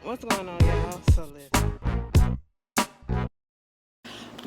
What's going on, y'all? So listen.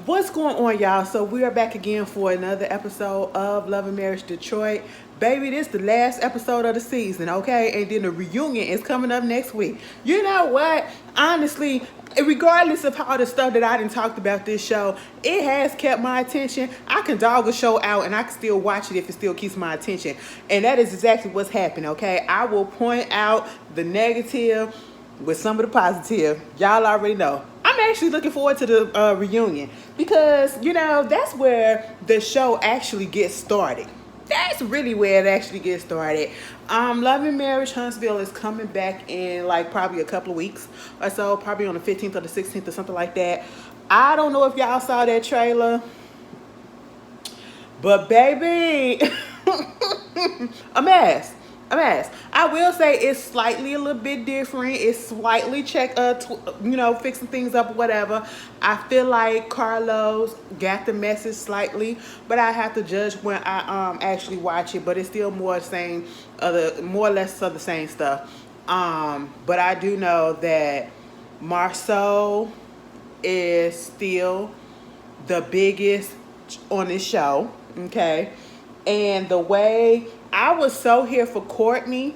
What's going on, y'all? So we are back again for another episode of Love and Marriage Detroit. Baby, this is the last episode of the season, okay? And then the reunion is coming up next week. You know what? Honestly, regardless of all the stuff that I didn't talked about this show, it has kept my attention. I can dog a show out and I can still watch it if it still keeps my attention. And that is exactly what's happening, okay? I will point out the negative with some of the positive. Y'all already know. I'm actually looking forward to the reunion because, that's where the show actually gets started. That's really where it actually gets started. Love and Marriage Huntsville is coming back in like probably a couple of weeks or so, probably on the 15th or the 16th or something like that. I don't know if y'all saw that trailer, but baby, a mess. A mess. I will say it's slightly a little bit different. It's slightly fixing things up or whatever. I feel like Carlos got the message slightly, but I have to judge when I actually watch it. But it's still more or less of the same stuff. But I do know that Marceau is still the biggest on this show. Okay. And the way I was so here for Courtney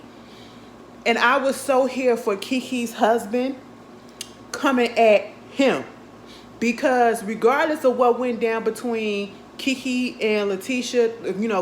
and I was so here for Kiki's husband coming at him. Because regardless of what went down between Kiki and Letitia,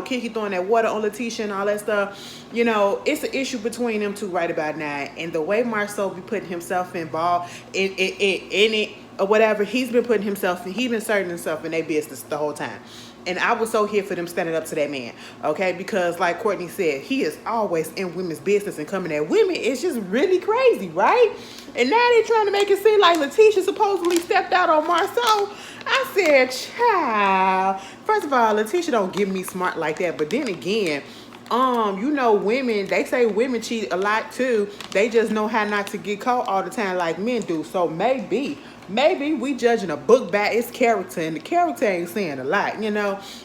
Kiki throwing that water on Letitia and all that stuff, it's an issue between them two right about now. And the way Marceau be putting himself involved in it or whatever, he's been inserting himself in their business the whole time. And I was so here for them standing up to that man, okay? Because like Courtney said, he is always in women's business and coming at women. It's just really crazy, right? And now they're trying to make it seem like Letitia supposedly stepped out on Marceau. I said, child. First of all, Letitia don't give me smart like that. But then again, women, they say women cheat a lot too. They just know how not to get caught all the time like men do. So maybe we judging a book by its character, and the character ain't saying a lot, And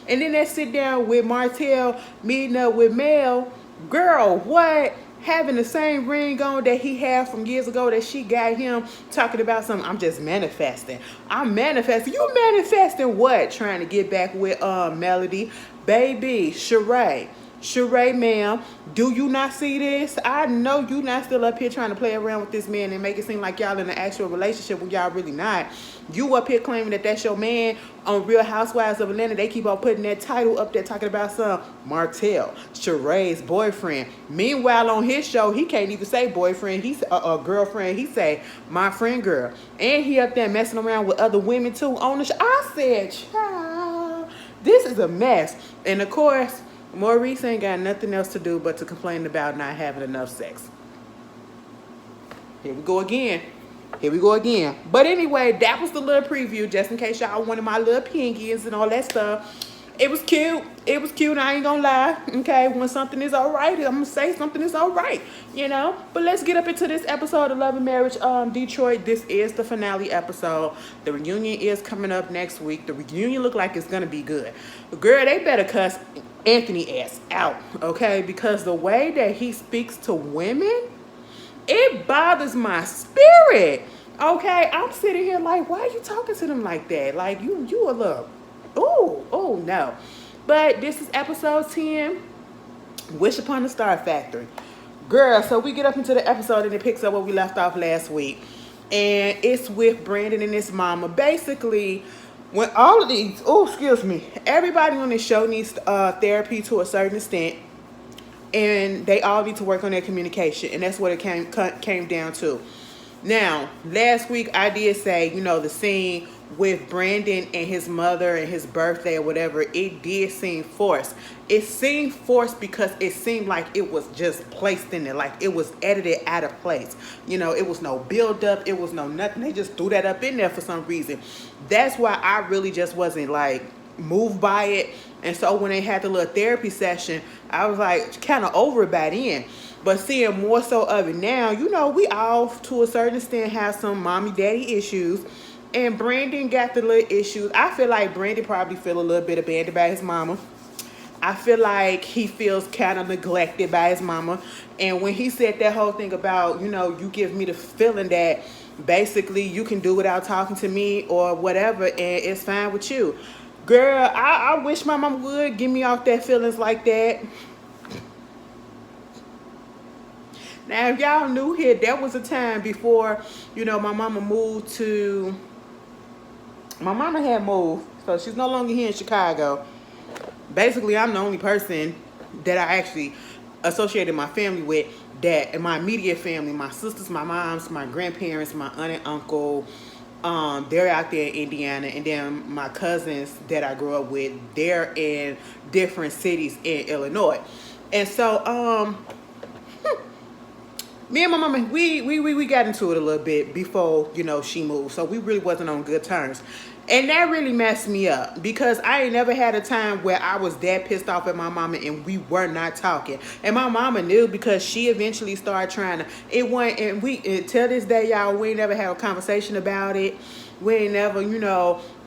then they sit down with Martell meeting up with Mel. Girl, what? Having the same ring on that he had from years ago that she got him, talking about something. I'm just manifesting. I'm manifesting. You manifesting what? Trying to get back with Melody. Baby, Sheree, ma'am, do you not see this? I know you not still up here trying to play around with this man and make it seem like y'all in an actual relationship when y'all really not. You up here claiming that that's your man on Real Housewives of Atlanta. They keep on putting that title up there talking about some Martell, Sheree's boyfriend. Meanwhile, on his show, he can't even say boyfriend. He's a girlfriend. He say my friend girl. And he up there messing around with other women too on the show. I said, child, this is a mess. And of course, Maurice ain't got nothing else to do but to complain about not having enough sex. Here we go again. But anyway, that was the little preview, just in case y'all wanted my little opinions and all that stuff. It was cute. I ain't gonna lie. Okay, when something is all right, I'm gonna say something is all right. But let's get up into this episode of Love and Marriage Detroit. This is the finale episode. The reunion is coming up next week. The reunion look like it's gonna be good. Girl, they better cuss Anthony ass out, okay? Because the way that he speaks to women, it bothers my spirit. Okay, I'm sitting here like, why are you talking to them like that? Like you a little, oh no. But this is episode 10, Wish Upon the StarFactory. Girl, so we get up into the episode and it picks up where we left off last week. And it's with Brandon and his mama. Basically, when all of these, everybody on this show needs therapy to a certain extent. And they all need to work on their communication. And that's what it came down to. Now, last week I did say, the scene with Brandon and his mother and his birthday or whatever, it did seem forced. It seemed forced because it seemed like it was just placed in there, like it was edited out of place. It was no build up, it was no nothing. They just threw that up in there for some reason. That's why I really just wasn't like moved by it. And so when they had the little therapy session, I was like kind of over it by then. But seeing more so of it now, we all to a certain extent have some mommy daddy issues. And Brandon got the little issues. I feel like Brandon probably feel a little bit abandoned by his mama. I feel like he feels kind of neglected by his mama. And when he said that whole thing about, you give me the feeling that basically you can do without talking to me or whatever, and it's fine with you. Girl, I wish my mama would give me off that feelings like that. Now, if y'all new here, there was a time before, my mama moved to, my mama had moved, so she's no longer here in Chicago. Basically, I'm the only person that I actually associated my family with, that in my immediate family, my sisters, my moms, my grandparents, my aunt and uncle, they're out there in Indiana, and then my cousins that I grew up with, they're in different cities in Illinois. And so me and my mama, we got into it a little bit before, she moved. So we really wasn't on good terms. And that really messed me up because I ain't never had a time where I was that pissed off at my mama and we were not talking. And my mama knew because she eventually started trying to, it went, and till this day, y'all, we ain't never had a conversation about it. We ain't never,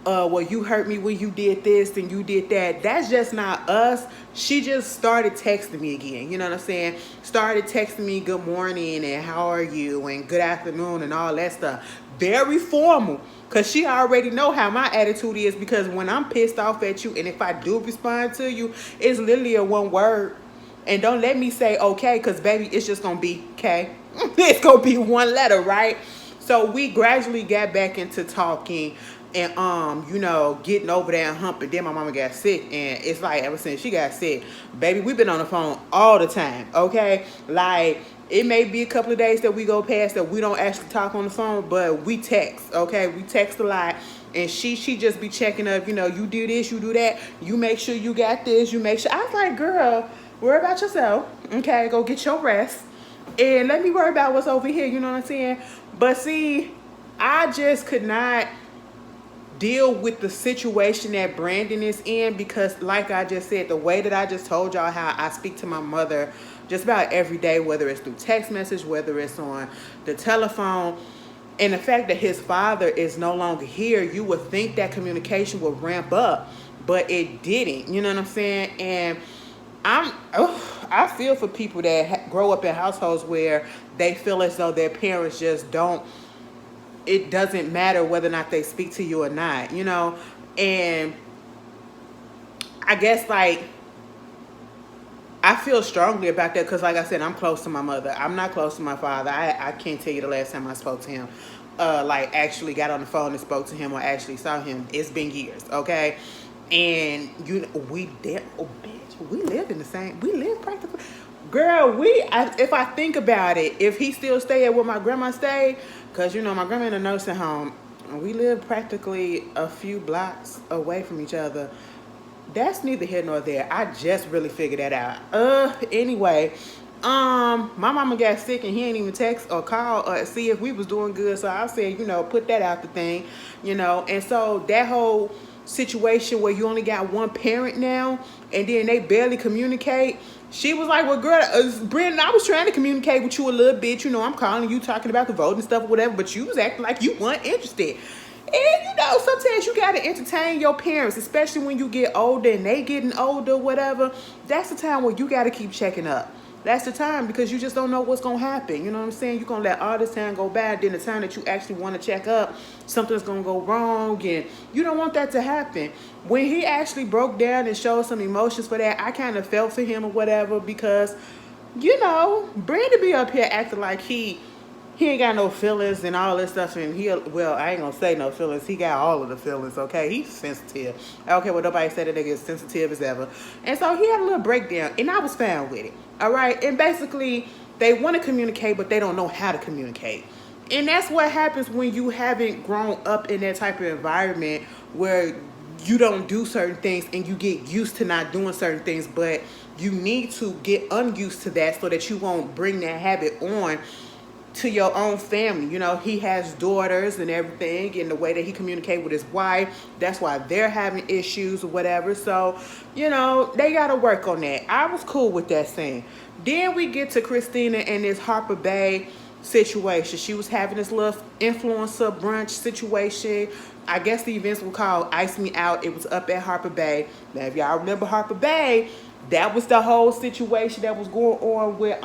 well, you hurt me when you did this and you did that. That's just not us. She just started texting me again. You know what I'm saying? Started texting me good morning and how are you and good afternoon and all that stuff. Very formal. Because she already know how my attitude is, because when I'm pissed off at you and if I do respond to you, it's literally a one word. And don't let me say okay, because baby, it's just going to be okay. It's going to be one letter, right? So we gradually got back into talking and getting over that hump. And then my mama got sick, and it's like ever since she got sick, baby, we've been on the phone all the time. Okay, like it may be a couple of days that we go past that we don't actually talk on the phone, but we text. Okay, we text a lot. And she just be checking up, you do this, you do that, you make sure you got this, you make sure. I was like, girl, worry about yourself. Okay, go get your rest. And let me worry about what's over here, you know what I'm saying? But see, I just could not deal with the situation that Brandon is in, because like I just said, the way that I just told y'all how I speak to my mother just about every day, whether it's through text message, whether it's on the telephone, and the fact that his father is no longer here, you would think that communication would ramp up, but it didn't, you know what I'm saying? And I feel for people that grow up in households where they feel as though their parents just don't, it doesn't matter whether or not they speak to you or not, and I guess like I feel strongly about that because like I said, I'm close to my mother. I'm not close to my father. I can't tell you the last time I spoke to him, like actually got on the phone and spoke to him or actually saw him. It's been years, okay? And we live in the same, we live practically, girl, if I think about it, if he still stay at where my grandma stayed, because my grandma in a nursing home, we live practically a few blocks away from each other. That's neither here nor there. I just really figured that out. Anyway, my mama got sick and he ain't even text or call or see if we was doing good. So I said, put that out the thing, and so that whole situation where you only got one parent now and then they barely communicate. She was like, well, girl, Brandon, I was trying to communicate with you a little bit. I'm calling you, talking about the vote and stuff or whatever, but you was acting like you weren't interested. And sometimes you gotta entertain your parents, especially when you get older and they getting older, whatever. That's the time where you gotta keep checking up. That's the time, because you just don't know what's gonna happen. You know what I'm saying? You're gonna let all this time go by, then the time that you actually want to check up, something's gonna go wrong, and you don't want that to happen. When he actually broke down and showed some emotions for that, I kind of felt for him or whatever, because Brandon be up here acting like he ain't got no feelings and all this stuff, and I ain't gonna say no feelings, he got all of the feelings, okay? He's sensitive. I don't care what nobody said, that nigga is sensitive as ever. And so he had a little breakdown, and I was fine with it, all right? And basically, they want to communicate, but they don't know how to communicate. And that's what happens when you haven't grown up in that type of environment where you don't do certain things and you get used to not doing certain things, but you need to get unused to that so that you won't bring that habit on to your own family. He has daughters and everything, and the way that he communicates with his wife, that's why they're having issues or whatever. So, they got to work on that. I was cool with that scene. Then we get to Christina and this Harper Bay situation. She was having this little influencer brunch situation. I guess the events were called Ice Me Out. It was up at Harper Bay. Now, if y'all remember Harper Bay, That was the whole situation that was going on with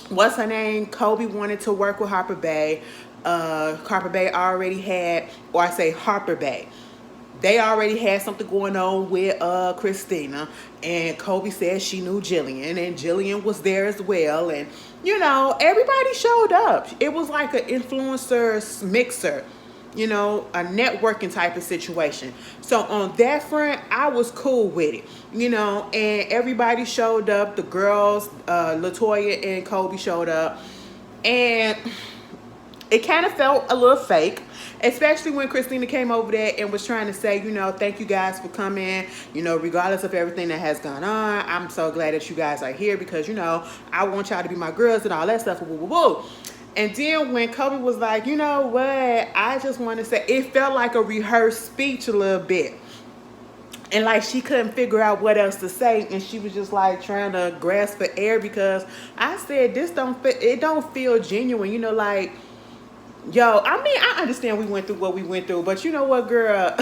what's her name? Kobe wanted to work with Harper Bay. Harper Bay already had, or I say Harper Bay. They already had something going on with Christina, and Kobe said she knew Jillian, and Jillian was there as well, and everybody showed up. It was like an influencer mixer, a networking type of situation. So on that front, I was cool with it, and everybody showed up. The girls, Latoya and Kobe showed up, and it kind of felt a little fake, especially when Christina came over there and was trying to say, thank you guys for coming, regardless of everything that has gone on. I'm so glad that you guys are here because, I want y'all to be my girls and all that stuff. Woo, woo, woo. And then when Kobe was like, you know what, I just want to say, it felt like a rehearsed speech a little bit. And like she couldn't figure out what else to say, and she was just like trying to grasp for air because I said this don't fit, it don't feel genuine, like, yo, I mean, I understand we went through what we went through, but you know what, girl?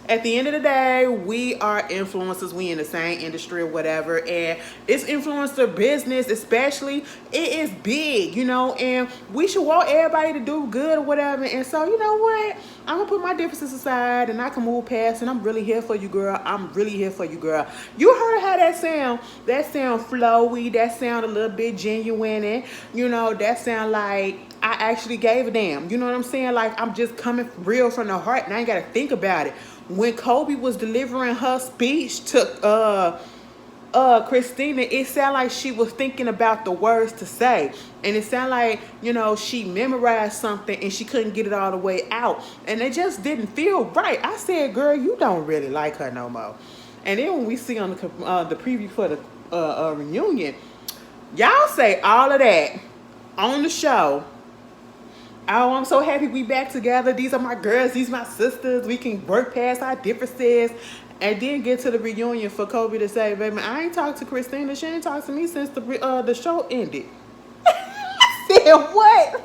At the end of the day, we are influencers. We in the same industry or whatever. And it's influencer business, especially, it is big, and we should want everybody to do good or whatever. And so, you know what? I'm going to put my differences aside and I can move past, and I'm really here for you, girl. I'm really here for you, girl. You heard how that sound. That sound flowy. That sound a little bit genuine. And, that sound like I actually gave a damn. You know what I'm saying? Like, I'm just coming real from the heart and I ain't got to think about it. When Kobe was delivering her speech to Christina, it sounded like she was thinking about the words to say. And it sounded like, she memorized something and she couldn't get it all the way out. And it just didn't feel right. I said, girl, you don't really like her no more. And then when we see on the preview for the reunion, y'all say all of that on the show. Oh, I'm so happy we back together. These are my girls. These are my sisters. We can work past our differences. And then get to the reunion for Kobe to say, baby, I ain't talked to Christina. She ain't talked to me since the show ended. I said, what?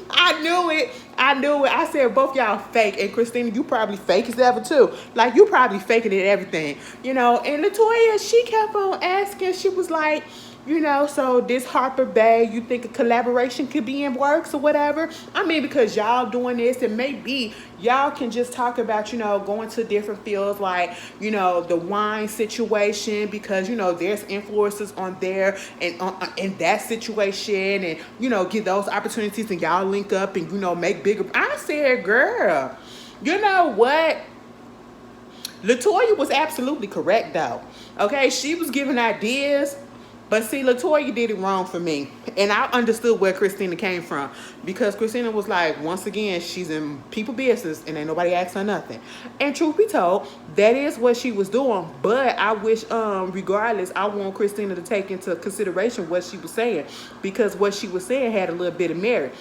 I knew it. I said, both y'all fake. And Christina, you probably fake as ever too. Like, you probably faking it everything. And Latoya, she kept on asking. She was like, so this Harper Bay, you think a collaboration could be in works or whatever? I mean, because y'all doing this, and maybe y'all can just talk about, going to different fields like, the wine situation, because, there's influencers on there and in that situation, and, get those opportunities and y'all link up and, make bigger. I said, girl, you know what? Latoya was absolutely correct though. Okay, she was giving ideas. But see, Latoya did it wrong for me. And I understood where Christina came from. Because Christina was like, once again, she's in people business and ain't nobody asked her nothing. And truth be told, that is what she was doing. But I wish, regardless, I want Christina to take into consideration what she was saying. Because what she was saying had a little bit of merit.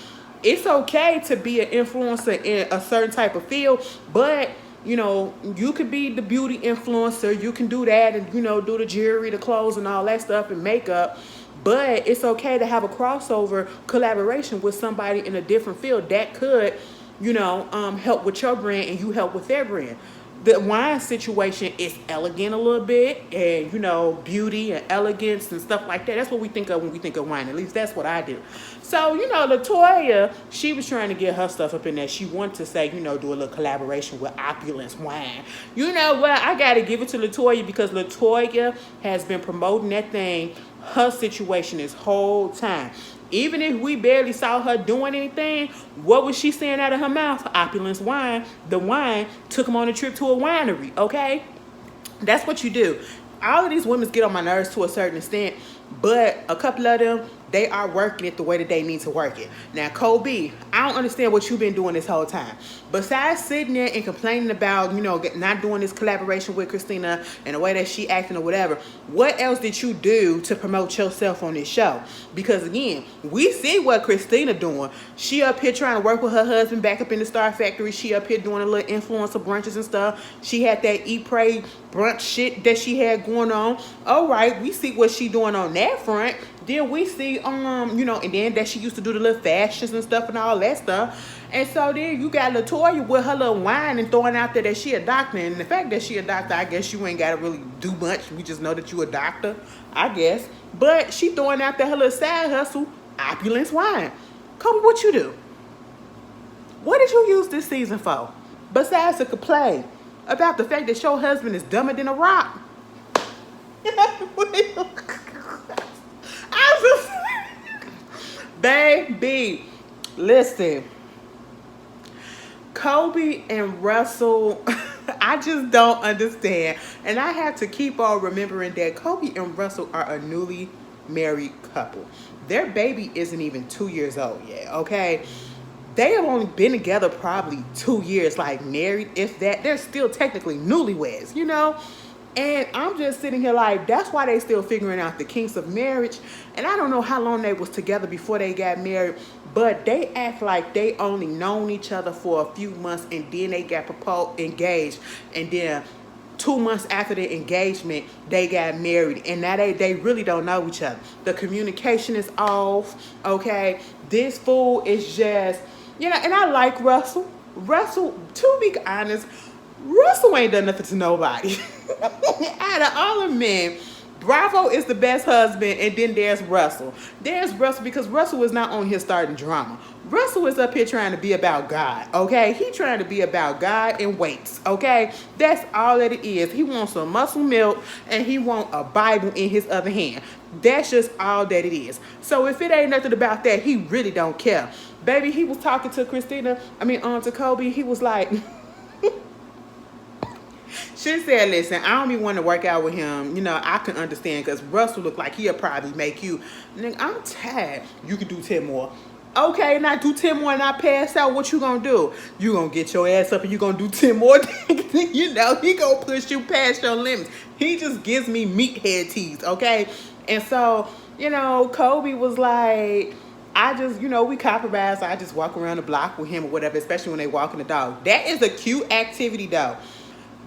It's okay to be an influencer in a certain type of field, but you could be the beauty influencer. You can do that and, do the jewelry, the clothes and all that stuff and makeup. But it's okay to have a crossover collaboration with somebody in a different field that could, help with your brand and you help with their brand. The wine situation is elegant a little bit and, beauty and elegance and stuff like that. That's what we think of when we think of wine. At least that's what I do. So, Latoya, she was trying to get her stuff up in there. She wanted to say, do a little collaboration with Opulence Wine. You know what? I got to give it to Latoya because Latoya has been promoting that thing, her situation this whole time. Even if we barely saw her doing anything, what was she saying out of her mouth? Opulence Wine. The wine took them on a trip to a winery, okay? That's what you do. All of these women get on my nerves to a certain extent, but a couple of them, they are working it the way that they need to work it. Now, Kobe, I don't understand what you've been doing this whole time. Besides sitting there and complaining about, not doing this collaboration with Christina and the way that she acting or whatever, what else did you do to promote yourself on this show? Because again, we see what Christina doing. She up here trying to work with her husband back up in the StarFactory. She up here doing a little influencer brunches and stuff. She had that eat, pray, brunch shit that she had going on. All right, we see what she doing on that front. Then we see, and then that she used to do the little fashions and stuff and all that stuff. And so then you got Latoya with her little wine and throwing out there that she a doctor. And the fact that she a doctor, I guess you ain't got to really do much. We just know that you a doctor, I guess. But she throwing out there her little side hustle, opulence wine. Kobe, what you do? What did you use this season for? Besides to complain about the fact that your husband is dumber than a rock. I just, baby, listen. Kobe and Russell, I just don't understand. And I have to keep on remembering that Kobe and Russell are a newly married couple. Their baby isn't even 2 years old yet, okay? They have only been together probably 2 years, like married, if that. They're still technically newlyweds, you know? And I'm just sitting here like, that's why they still figuring out the kinks of marriage. And I don't know how long they was together before they got married, but they act like they only known each other for a few months and then they got engaged. And then 2 months after the engagement, they got married. And now they really don't know each other. The communication is off, okay? This fool is just, and I like Russell. Russell, to be honest, Russell ain't done nothing to nobody. Out of all the men, Bravo is the best husband, and then there's Russell. There's Russell because Russell is not on here starting drama. Russell is up here trying to be about God, okay? He trying to be about God and weights, okay? That's all that it is. He wants some muscle milk, and he want a Bible in his other hand. That's just all that it is. So if it ain't nothing about that, he really don't care. Baby, he was talking to to Kobe. He was like... She said, listen, I don't even want to work out with him. I can understand because Russell look like he'll probably make you. Nigga, I'm tired. You can do 10 more. Okay, and I do 10 more and I pass out. What you gonna do? You gonna get your ass up and you gonna do 10 more? He gonna push you past your limits. He just gives me meathead teeth, okay? And so, Kobe was like, I just, we compromise. I just walk around the block with him or whatever, especially when they walking the dog. That is a cute activity, though.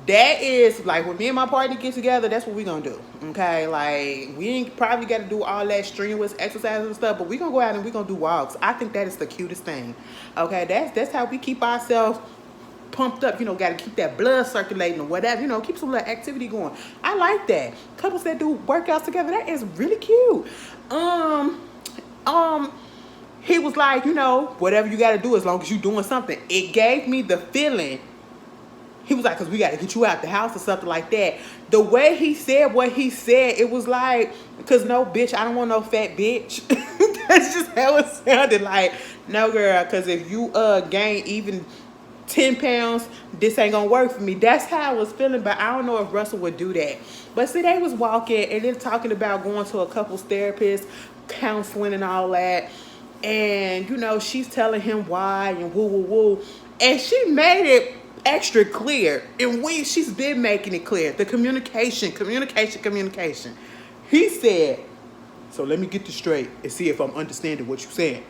That is, like, when me and my partner get together, that's what we gonna do, okay? Like, we ain't probably got to do all that strenuous exercises and stuff, but we gonna go out and we gonna do walks. I think that is the cutest thing, okay? That's how we keep ourselves pumped up, got to keep that blood circulating or whatever, keep some little activity going. I like that. Couples that do workouts together, that is really cute. He was like, whatever you got to do as long as you doing something. It gave me the feeling. He was like, because we got to get you out the house or something like that. The way he said what he said, it was like, because no, bitch, I don't want no fat bitch. That's just how it sounded like. No, girl, because if you gain even 10 pounds, this ain't going to work for me. That's how I was feeling, but I don't know if Russell would do that. But see, they was walking and then talking about going to a couples therapist, counseling and all that. And, she's telling him why and woo, woo, woo. And she made it extra clear, and she's been making it clear. The communication. He said, so let me get this straight and see if I'm understanding what you're saying.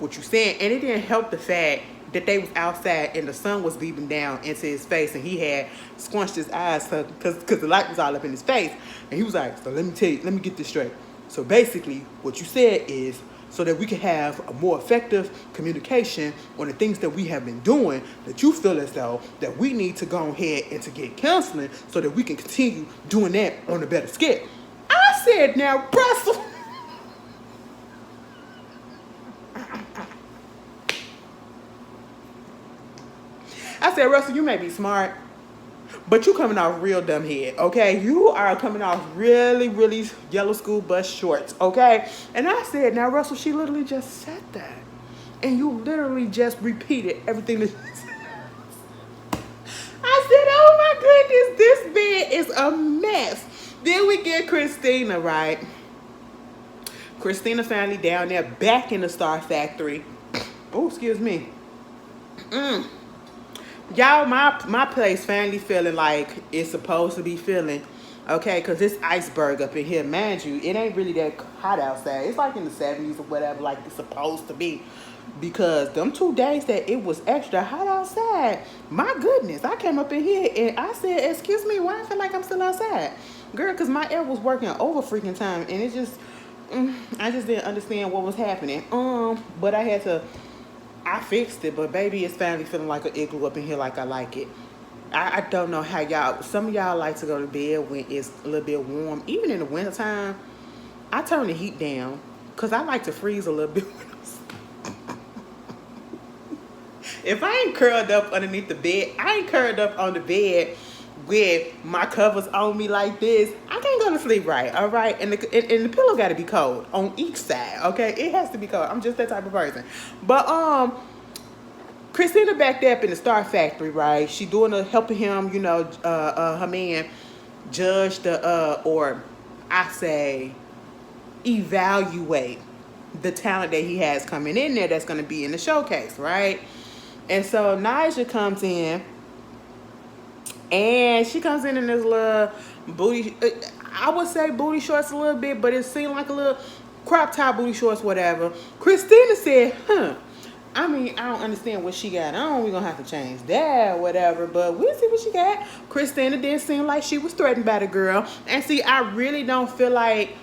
And it didn't help the fact that they was outside and the sun was beating down into his face, and he had squunched his eyes because the light was all up in his face. And he was like, so let me get this straight. So basically, what you said is, so that we can have a more effective communication on the things that we have been doing, that you feel as though that we need to go ahead and to get counseling so that we can continue doing that on a better scale. I said, now, Russell. I said, Russell, you may be smart, but you coming off real dumb head, okay? You are coming off really, really yellow school bus shorts, okay? And I said, now, Russell, she literally just said that. And you literally just repeated everything that she said. I said, oh, my goodness, this man is a mess. Then we get Christina, right? Christina finally down there back in the StarFactory. Oh, excuse me. Y'all, my place finally feeling like it's supposed to be feeling, okay? Because it's iceberg up in here. Mind you, it ain't really that hot outside. It's like in the 70s or whatever, like it's supposed to be. Because them 2 days that it was extra hot outside, my goodness, I came up in here and I said, excuse me, why I feel like I'm still outside? Girl, because my air was working over freaking time. And I just didn't understand what was happening. But I fixed it, but baby, it's finally feeling like an igloo up in here like I like it. I don't know how y'all, some of y'all like to go to bed when it's a little bit warm. Even in the wintertime, I turn the heat down because I like to freeze a little bit. If I ain't curled up underneath the bed, I ain't curled up on the bed with my covers on me like this, I can't go to sleep right, all right? And the pillow got to be cold on each side, okay? It has to be cold. I'm just that type of person. But Christina back there up in the StarFactory, right? She helping him, her man judge or I say evaluate the talent that he has coming in there that's going to be in the showcase, right? And so Nyjah comes in, and she comes in this little booty, I would say booty shorts a little bit, but it seemed like a little crop top booty shorts, whatever. Christina said, I mean, I don't understand what she got on. We're going to have to change that, whatever. But we'll see what she got. Christina didn't seem like she was threatened by the girl. And see, I really don't feel like,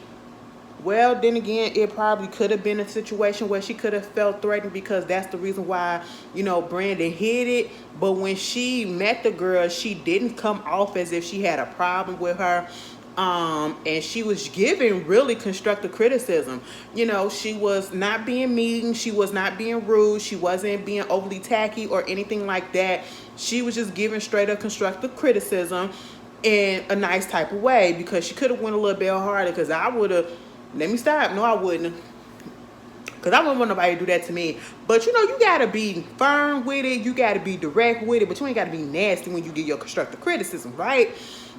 well, then again, it probably could have been a situation where she could have felt threatened because that's the reason why, Brandon hid it. But when she met the girl, she didn't come off as if she had a problem with her. And she was giving really constructive criticism. She was not being mean. She was not being rude. She wasn't being overly tacky or anything like that. She was just giving straight up constructive criticism in a nice type of way, because she could have went a little bit harder, because I would have, let me stop. No, I wouldn't. Because I wouldn't want nobody to do that to me. But, you got to be firm with it. You got to be direct with it. But you ain't got to be nasty when you get your constructive criticism, right?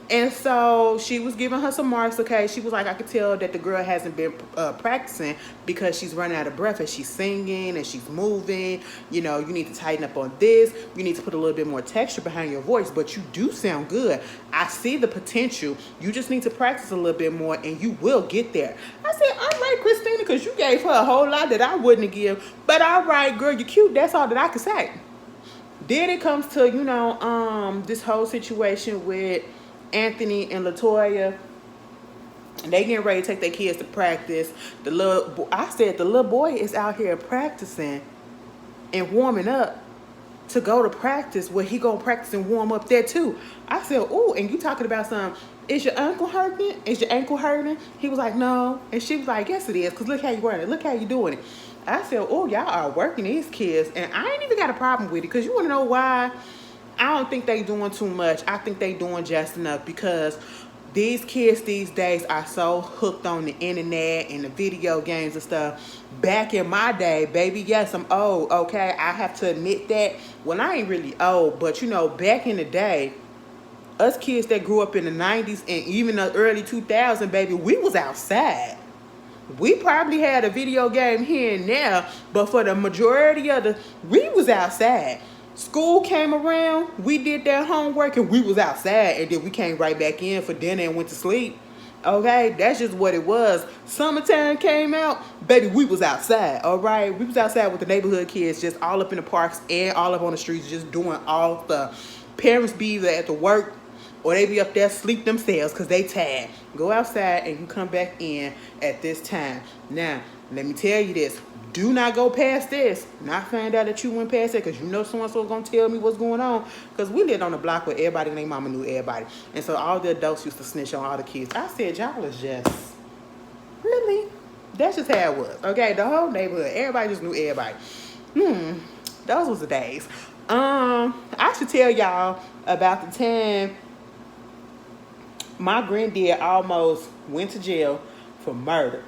And so she was giving her some marks, okay? She was like, I could tell that the girl hasn't been practicing because she's running out of breath as she's singing and she's moving. You need to tighten up on this. You need to put a little bit more texture behind your voice. But you do sound good. I see the potential. You just need to practice a little bit more and you will get there. I said, all right, Christina, because you gave her a whole lot that I wouldn't give. But all right, girl, you're cute. That's all that I could say. Then it comes to, this whole situation with Anthony and Latoya. They getting ready to take their kids to practice. I said the little boy is out here practicing and warming up to go to practice, where he gonna practice and warm up there too. I said, ooh, and you talking about is your ankle hurting? Is your ankle hurting? He was like, no. And she was like, yes it is, because look how you running. Look how you doing it. I said, oh, y'all are working these kids. And I ain't even got a problem with it, because you want to know why? I don't think they doing too much. I think they doing just enough, because these kids these days are so hooked on the internet and the video games and stuff. Back in my day, baby, yes, I'm old, okay? I have to admit that. Well, I ain't really old, but back in the day, us kids that grew up in the 90s and even the early 2000s, baby, we was outside. We probably had a video game here and there, but for the majority of we was outside. School came around, we did their homework, and we was outside, and then we came right back in for dinner and went to sleep. Okay, that's just what it was. Summertime came out, baby, we was outside, all right? We was outside with the neighborhood kids, just all up in the parks and all up on the streets, just doing all stuff. Parents be either at the work, or they be up there sleep themselves because they tired. Go outside and you come back in at this time. Now, let me tell you this. Do not go past this. Not find out that you went past it, because so-and-so going to tell me what's going on. Because we lived on a block where everybody and their mama knew everybody. And so all the adults used to snitch on all the kids. I said, y'all is just, really? That's just how it was. Okay, the whole neighborhood, everybody just knew everybody. Those was the days. I should tell y'all about the time my granddad almost went to jail for murder,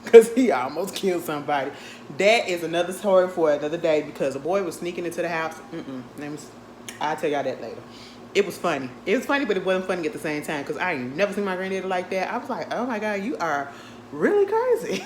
because he almost killed somebody. That is another story for another day, because a boy was sneaking into the house. I'll tell y'all that later. It was funny. It was funny, but it wasn't funny at the same time, because I ain't never seen my granddad like that. I was like, oh my God, you are really crazy.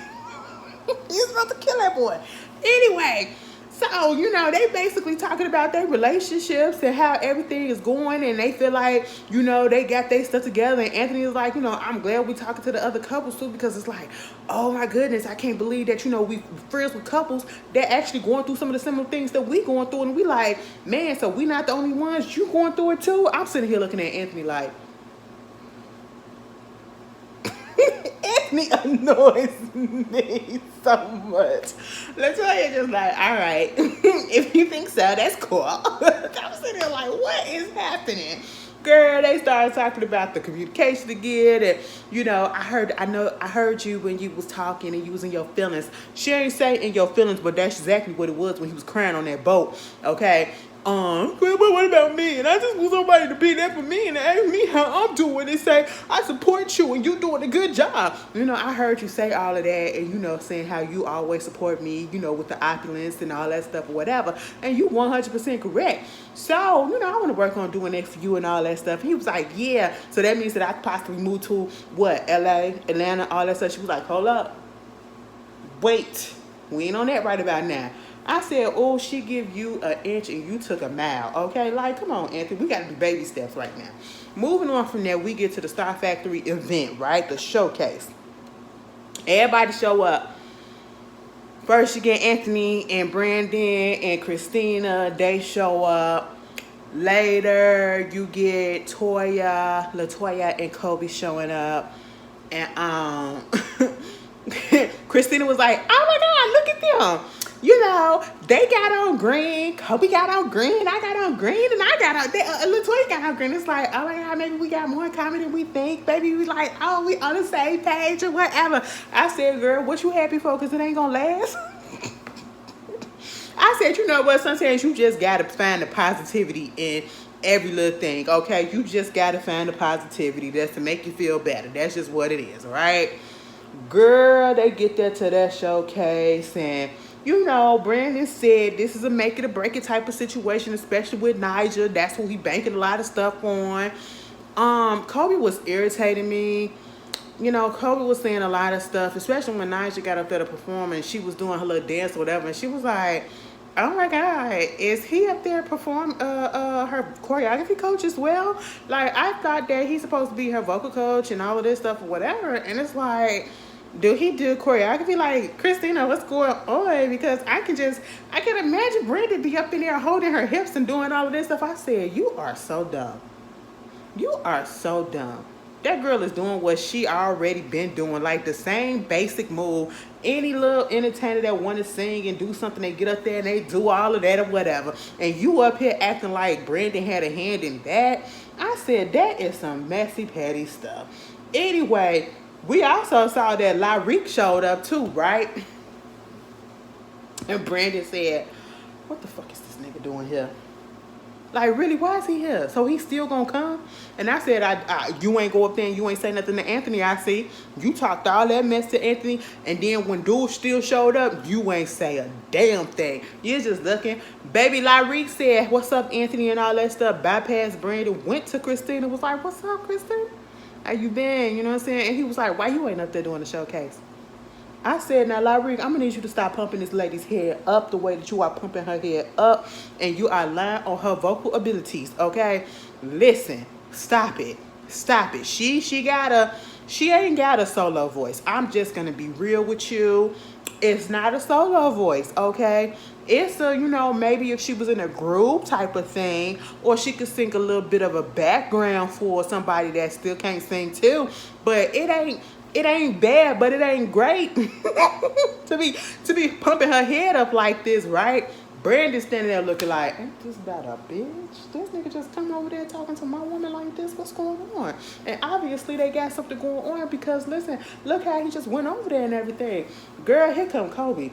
You're supposed to kill that boy. Anyway, so, they basically talking about their relationships and how everything is going, and they feel like, they got their stuff together. And Anthony is like, I'm glad we talking to the other couples too, because it's like, oh my goodness, I can't believe that, we friends with couples that actually going through some of the similar things that we going through. And we like, man, so we not the only ones, you going through it too? I'm sitting here looking at Anthony like, Anthony Anthony annoys me so much. Latoya just like, all right, if you think so, that's cool. I'm sitting there like, what is happening? Girl, they started talking about the communication again, and I heard you when you was talking and you was in your feelings. She ain't say in your feelings, but that's exactly what it was when he was crying on that boat. Okay. But what about me? And I just want somebody to be there for me and ask me how I'm doing and say, I support you and you doing a good job. I heard you say all of that and, saying how you always support me, with the opulence and all that stuff or whatever. And you 100% correct. So, I want to work on doing that for you and all that stuff. He was like, yeah. So that means that I could possibly move to what? LA, Atlanta, all that stuff. She was like, hold up. Wait. We ain't on that right about now. I said, oh, she give you an inch and you took a mile. Okay, like, come on, Anthony. We got to do baby steps right now. Moving on from there, we get to the StarFactory event, right? The showcase. Everybody show up. First, you get Anthony and Brandon and Christina. They show up. Later, you get Latoya, and Kobe showing up. And Christina was like, oh my God, look at them. They got on green. Kobe got on green. I got on green. And I got on, Latoya got on green. It's like, oh my God, maybe we got more in common than we think. Maybe we like, oh, we on the same page or whatever. I said, girl, what you happy for? Because it ain't going to last. I said, you know what? Sometimes you just got to find the positivity in every little thing, okay? You just got to find the positivity that's to make you feel better. That's just what it is, all right? Girl, they get there to that showcase and Brandon said this is a make it or break it type of situation, especially with Nigel. That's what he banking a lot of stuff on. Kobe was irritating me. Kobe was saying a lot of stuff, especially when Nigel got up there to perform and she was doing her little dance or whatever, and she was like, oh my God, is he up there perform her choreography coach as well? Like, I thought that he's supposed to be her vocal coach and all of this stuff or whatever, and it's like, do he do choreography? Like, Christina, what's going on? Because I can imagine Brandon be up in there holding her hips and doing all of this stuff. I said, you are so dumb. You are so dumb. That girl is doing what she already been doing, like the same basic move. Any little entertainer that want to sing and do something, they get up there and they do all of that or whatever. And you up here acting like Brandon had a hand in that. I said, that is some messy, petty stuff. Anyway, we also saw that Lyrique showed up too, right? And Brandon said, what the fuck is this nigga doing here? Like, really, why is he here? So he's still gonna come? And I said, you ain't go up there and you ain't say nothing to Anthony, I see. You talked all that mess to Anthony, and then when dude still showed up, you ain't say a damn thing. You're just looking. Baby Lyrique said, what's up, Anthony, and all that stuff. Bypassed Brandon, went to Christina, was like, what's up, Christina? How you been? You know what I'm saying? And he was like, why you ain't up there doing the showcase? I said, now, Lyrique, I'm going to need you to stop pumping this lady's head up the way that you are pumping her head up, and you are lying on her vocal abilities, okay? Listen, stop it. Stop it. She ain't got a solo voice. I'm just going to be real with you. It's not a solo voice, okay? It's a, maybe if she was in a group type of thing, or she could sing a little bit of a background for somebody that still can't sing too, but it ain't bad, but it ain't great to be pumping her head up like this, right? Brandon standing there looking like, ain't this about a bitch? This nigga just come over there talking to my woman like this? What's going on? And obviously they got something going on because, listen, look how he just went over there and everything. Girl, here come Kobe.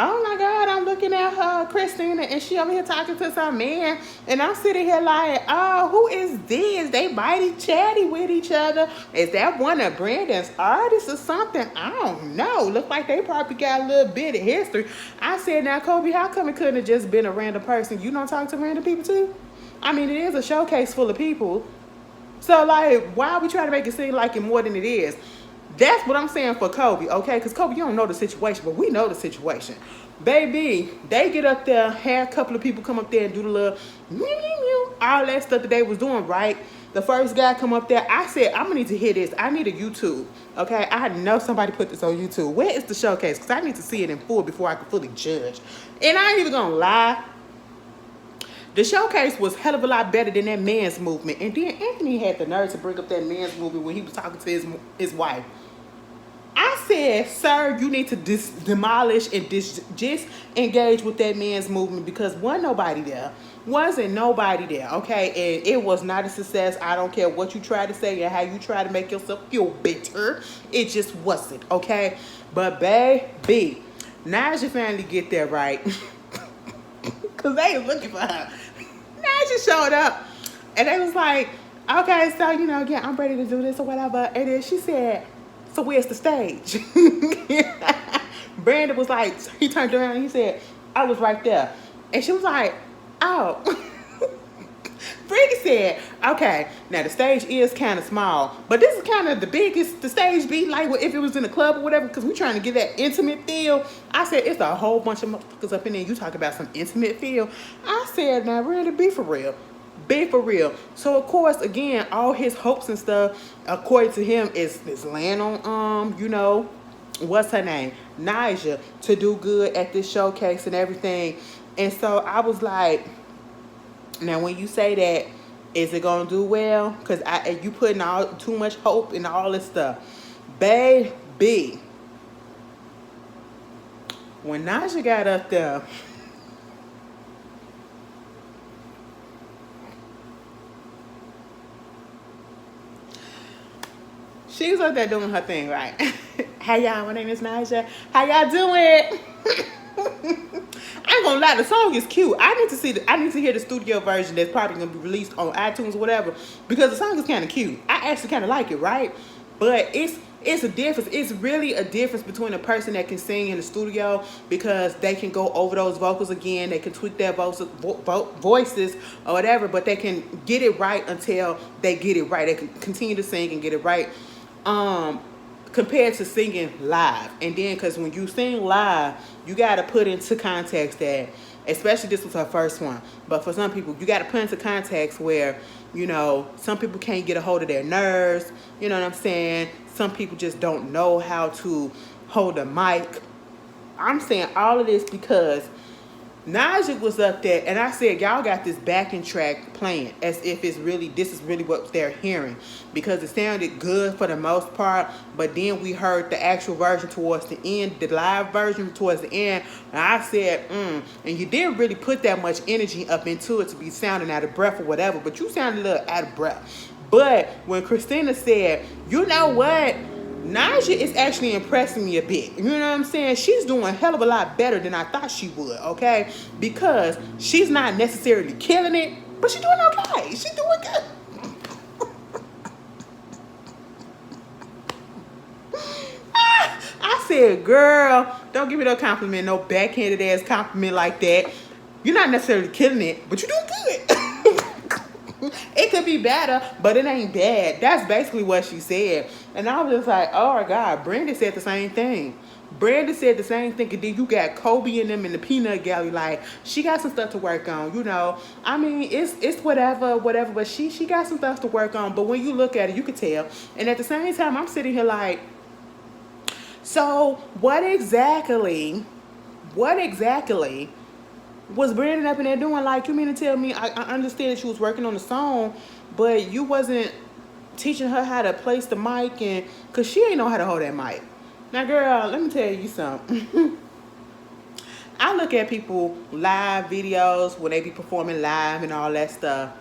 Oh my God, I'm looking at her, Christina, and she over here talking to some man. And I'm sitting here like, oh, who is this? They mighty chatty with each other. Is that one of Brandon's artists or something? I don't know. Look like they probably got a little bit of history. I said, now, Kobe, how come it couldn't have just been a random person? You don't talk to random people too? I mean, it is a showcase full of people. So, like, why are we trying to make it seem like it more than it is? That's what I'm saying for Kobe, okay? Because Kobe, you don't know the situation, but we know the situation. Baby, they get up there, had a couple of people come up there and do the little all that stuff that they was doing, right? The first guy come up there. I said, I'm going to need to hear this. I need a YouTube, okay? I know somebody put this on YouTube. Where is the showcase? Because I need to see it in full before I can fully judge. And I ain't even going to lie. The showcase was hell of a lot better than that men's movement. And then Anthony had the nerve to bring up that men's movement when he was talking to his wife. I said, sir, you need to demolish and just engage with that man's movement because wasn't nobody there. Wasn't nobody there, okay? And it was not a success. I don't care what you try to say and how you try to make yourself feel bitter. It just wasn't, okay? But baby, Naja finally get there right. Because they was looking for her. Naja showed up. And they was like, okay, so, yeah, I'm ready to do this or whatever. And then she said, so where's the stage? Brandon was like, he turned around and he said, I was right there. And she was like, oh. Brittany said, okay, now the stage is kind of small, but this is kind of the biggest the stage be, like if it was in a club or whatever, because we're trying to get that intimate feel. I said, it's a whole bunch of motherfuckers up in there. You talk about some intimate feel. I said, now really be for real. Be for real. So of course, again, all his hopes and stuff, according to him, is laying on what's her name? Naja, to do good at this showcase and everything. And so I was like, now when you say that, is it gonna do well? Because you putting all too much hope in all this stuff. Baby. When Naja got up there, she was up there doing her thing, right? Hey y'all, my name is Naja. How y'all doing? I ain't gonna lie, the song is cute. I need to hear the studio version that's probably gonna be released on iTunes or whatever, because the song is kind of cute. I actually kind of like it, right? But it's a difference. It's really a difference between a person that can sing in the studio because they can go over those vocals again, they can tweak their voices or whatever, but they can get it right until they get it right. They can continue to sing and get it right. Compared to singing live. And then because when you sing live, you got to put into context that, especially this was her first one, but for some people, you got to put into context where, some people can't get a hold of their nerves, you know what I'm saying? Some people just don't know how to hold a mic. I'm saying all of this because Naja was up there, and I said, y'all got this backing track playing as if this is really what they're hearing, because it sounded good for the most part, but then we heard the actual version towards the end, the live version towards the end, and I said, and you didn't really put that much energy up into it to be sounding out of breath or whatever, but you sounded a little out of breath. But when Christina said, you know what? Naja is actually impressing me a bit. You know what I'm saying? She's doing a hell of a lot better than I thought she would, okay? Because she's not necessarily killing it, but she's doing okay. She's doing good. I said, girl, don't give me no compliment, no backhanded ass compliment like that. You're not necessarily killing it, but you're doing good. It could be better, but it ain't bad. That's basically what she said. And I was just like, oh my God, Brandon said the same thing. Brandon said the same thing. And then you got Kobe and them in the peanut gallery. Like, she got some stuff to work on, I mean, it's whatever, but she got some stuff to work on. But when you look at it, you can tell. And at the same time, I'm sitting here like, so what exactly was Brandon up in there doing? Like, you mean to tell me, I understand that she was working on the song, but you wasn't teaching her how to place the mic, and because she ain't know how to hold that mic. Now, girl, let me tell you something. I look at people live videos when they be performing live and all that stuff.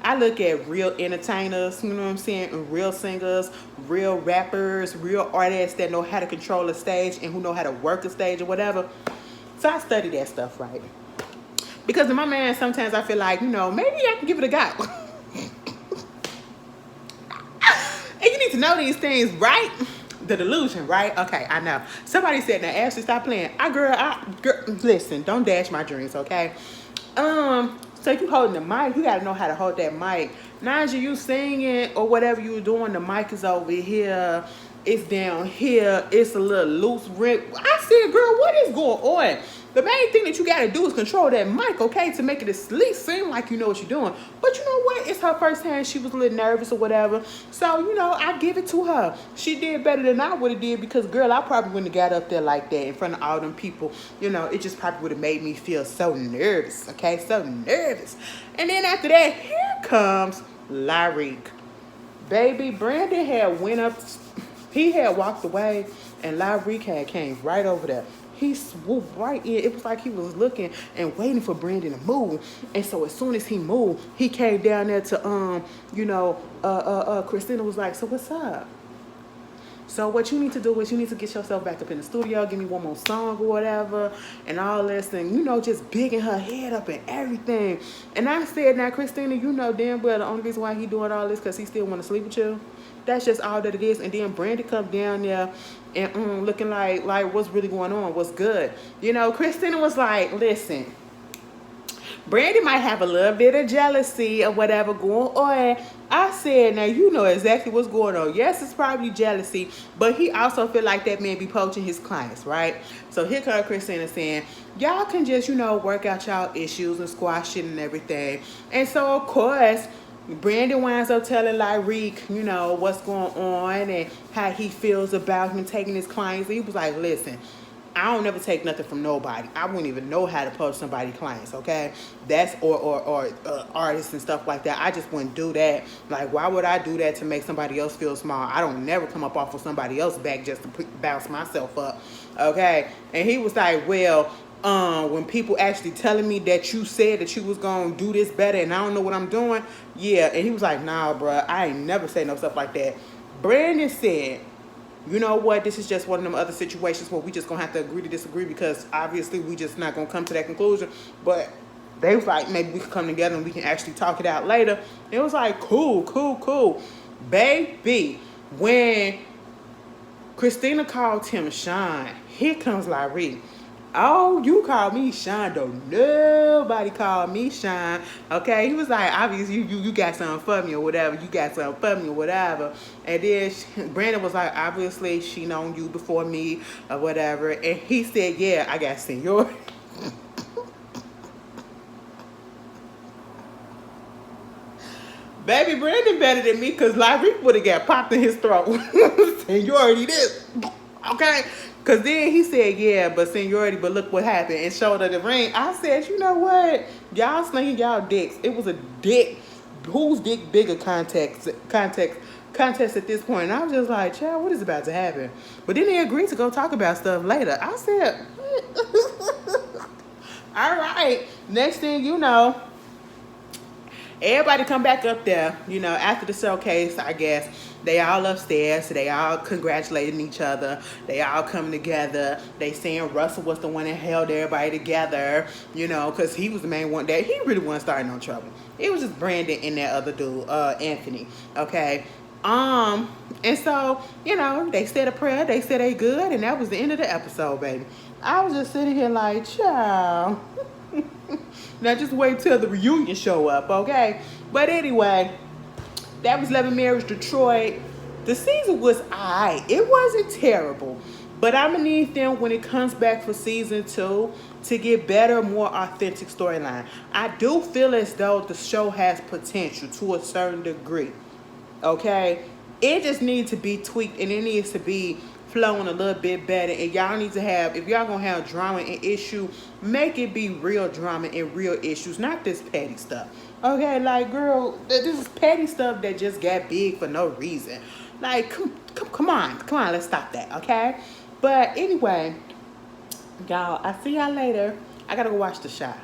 I look at real entertainers, you know what I'm saying, and real singers, real rappers, real artists that know how to control a stage and who know how to work a stage or whatever. So I study that stuff, right? Because in my mind, sometimes I feel like, maybe I can give it a go. And you need to know these things, right? The delusion, right? Okay, I know. Somebody said, now Ashley, stop playing. Girl, listen, don't dash my dreams, okay? So you holding the mic, you gotta know how to hold that mic. Naja, you singing or whatever you doing, the mic is over here, it's down here, it's a little loose rip. I said, girl, what is going on? The main thing that you got to do is control that mic, okay, to make it at least seem like you know what you're doing. But you know what? It's her first hand. She was a little nervous or whatever. So, I give it to her. She did better than I would have did because, girl, I probably wouldn't have got up there like that in front of all them people. It just probably would have made me feel so nervous, okay, so nervous. And then after that, here comes Lyric. Baby, Brandon had went up. He had walked away and Lyrique had came right over there. He swooped right in. It was like he was looking and waiting for Brandon to move. And so as soon as he moved, he came down there to Christina was like, so what's up? So what you need to do is you need to get yourself back up in the studio, give me one more song or whatever, and all this, and just bigging her head up and everything. And I said, now Christina, you know damn well the only reason why he doing all this because he still want to sleep with you. That's just all that it is. And then Brandy come down there and looking like what's really going on, what's good. Christina was like, listen, Brandy might have a little bit of jealousy or whatever going on. I said, now you know exactly what's going on. Yes, it's probably jealousy, but he also feel like that man be poaching his clients, right? So here comes Christina saying, y'all can just, work out y'all issues and squash it and everything. And so, of course, Brandon winds up telling Lyrique, what's going on and how he feels about him taking his clients. He was like, listen, I don't never take nothing from nobody. I wouldn't even know how to poach somebody's clients, okay? That's or artists and stuff like that. I just wouldn't do that. Like, why would I do that to make somebody else feel small? I don't never come up off of somebody else's back just to bounce myself up, okay? And he was like, well, when people actually telling me that you said that you was gonna do this better and I don't know what I'm doing, yeah. And he was like, nah, bruh, I ain't never say no stuff like that. Brandon said, you know what, this is just one of them other situations where we just gonna have to agree to disagree because obviously we just not gonna come to that conclusion. But they was like, maybe we can come together and we can actually talk it out later. It was like, cool. Baby, when Christina called him Sean, here comes Lyrique. Oh, you call me Sean, though. Nobody called me Sean. Okay, he was like, obviously, you got something for me or whatever. You got something for me or whatever. And then Brandon was like, obviously, she known you before me or whatever. And he said, yeah, I got senior. Baby, Brandon better than me because Lyrique would have got popped in his throat. Seniority this. Okay? Because then he said, yeah, but seniority, but look what happened. And showed her the ring. I said, you know what? Y'all slinging y'all dicks. It was a dick. Whose dick bigger contest at this point. And I was just like, child, what is about to happen? But then they agreed to go talk about stuff later. I said, what? All right. Next thing you know, everybody come back up there, after the showcase, I guess. They all upstairs. They all congratulating each other. They all coming together. They saying Russell was the one that held everybody together, because he was the main one that he really wasn't starting no trouble. It was just Brandon and that other dude, Anthony. Okay. And so, they said a prayer. They said they good. And that was the end of the episode, baby. I was just sitting here like, child. Now just wait till the reunion show up, okay? But anyway, that was Love and Marriage Detroit. The season was alright. It wasn't terrible. But I'm going to need them when it comes back for season 2 to get better, more authentic storyline. I do feel as though the show has potential to a certain degree. Okay? It just needs to be tweaked and it needs to be flowing a little bit better. And y'all need to have, if y'all gonna have drama and issue, make it be real drama and real issues, not this petty stuff. Okay, like, girl, this is petty stuff that just got big for no reason. Like, come on, let's stop that, okay? But anyway, y'all, I'll see y'all later. I gotta go watch The Chi.